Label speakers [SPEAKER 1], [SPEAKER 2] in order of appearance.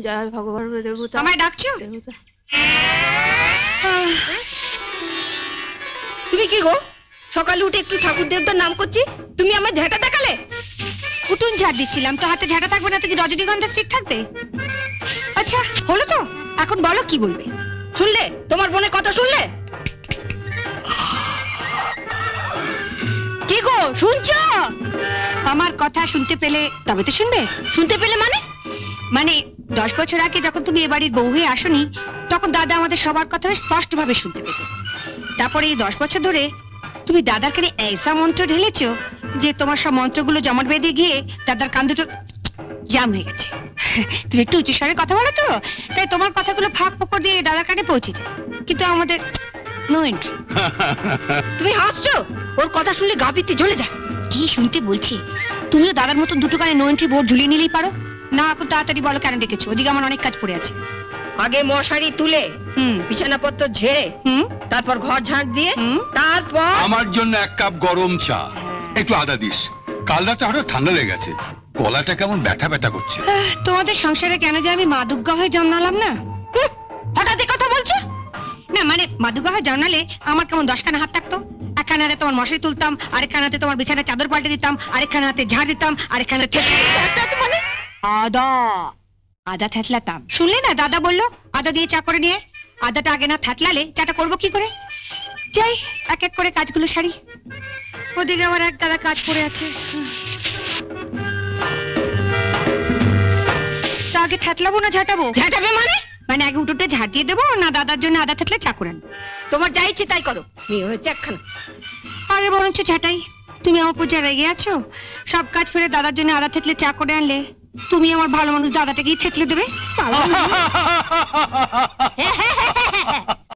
[SPEAKER 1] জয় ভগবান দেবতা।
[SPEAKER 2] আমায় ডাকছো?
[SPEAKER 1] তুমি কি গো, সকালে উঠে একটু ঠাকুর দেবতার নাম করছি, তুমি আমার ঝাঁটা দেখালে?
[SPEAKER 2] উঠুন ঝাড় দিচ্ছিলাম, তো হাতে ঝাঁটা থাকবে না তো কি রজনীগন্ধা স্টিক থাকবে? আচ্ছা হলো তো, এখন বলো কি বলবে।
[SPEAKER 1] শুনলে তোমার বোনের কথা শুনলে? কি গো শুনছো?
[SPEAKER 2] আমার কথা শুনতে পেলে তবে তো শুনবে।
[SPEAKER 1] শুনতে পেলে মানে?
[SPEAKER 2] মানে 10 বছর আগে যখন তুমি এ বাড়ির বউ হয়ে আসনি, তখন দাদা আমাদের সবার কথা স্পষ্ট ভাবে শুনতে পেত। তারপরে এই 10 বছর ধরে তুমি দাদার কানে ऐसा মন্ত্র ঢেলেছো যে তোমার সব মন্ত্রগুলো জমাট বেঁধে গিয়ে দাদার কান দুটো জাম হয়ে গেছে। তুমি একটু উঁচু স্বরে কথা বলো তো, তাই তোমার কথাগুলো ফাঁক ফোকর দিয়ে দাদার কানে পৌঁছে যায়, কিন্তু আমাদের নো এন্ট্রি।
[SPEAKER 1] তুমি হাসছো? ওর কথা শুনলে গা পিত্তি জ্বলে যায়।
[SPEAKER 2] কি শুনতে বলছি? তুমিও দাদার মতো দুটো কানে নো এন্ট্রি বোর্ড ঝুলিয়ে নিলেই পারো না। এখন তাড়াতাড়ি বলো কেন ডেকেছো? ওদিকে আমার অনেক কাজ পড়ে আছে।
[SPEAKER 1] আগে মশারি তুলে বিছানাপত্র ঝেড়ে তারপর ঘর ঝাড় দিয়ে তারপর
[SPEAKER 3] আমার জন্য 1 কাপ গরম চা, একটু আদা দিস। কাল রাতে হঠাৎ ঠান্ডা লেগে গেছে, গলাটা কেমন ব্যথা ব্যথা করছে।
[SPEAKER 2] তোমাদের সংসারে কেন যে আমি মা দুর্গা হয়ে জন্মালাম না?
[SPEAKER 1] হঠাৎ এই কথা বলছো?
[SPEAKER 2] না মানে মা দুর্গা হয়ে জন্মালে আমার কেমন 10খানা হাত থাকতো। একখানা হাতে তোমার মশারি তুলতাম, আরেকখানা হাতে তোমার বিছানার চাদর পাল্টে দিতাম, আরেকখানা হাতে ঝাড় দিতাম, আরেকখানা
[SPEAKER 1] মানে
[SPEAKER 2] আদা আদা থেতলাতাম। শুনলে না দাদা বললো আদা দিয়ে চা করে নিয়ে। আদাটা আগে না থেতলালে চাটা করবো কি করে? যাই এক এক করে কাজগুলো সারি। ওদিকে আমার এক দাদা কাজ পড়ে আছে। তা আগে থেতলাবো না ঝাঁটাবো?
[SPEAKER 1] ঝাঁটাবে মানে?
[SPEAKER 2] মানে আগে উঠোতে ঝাড় দিয়ে দেবো না দাদার জন্য আদা থেতলে চা করে আনবো?
[SPEAKER 1] তোমার যা ইচ্ছে তাই করো, মেয়ে হয়েছে একখানা।
[SPEAKER 2] আগে বরঞ্চ ঝাঁটাই। তুমি আমার উপর যা রেগে আছো, সব কাজ ফেলে দাদার জন্য আদা থেতলে চা করে আনলে তুমি আমার ভালো মানুষ দাদাটাকেই থেতলে দেবে।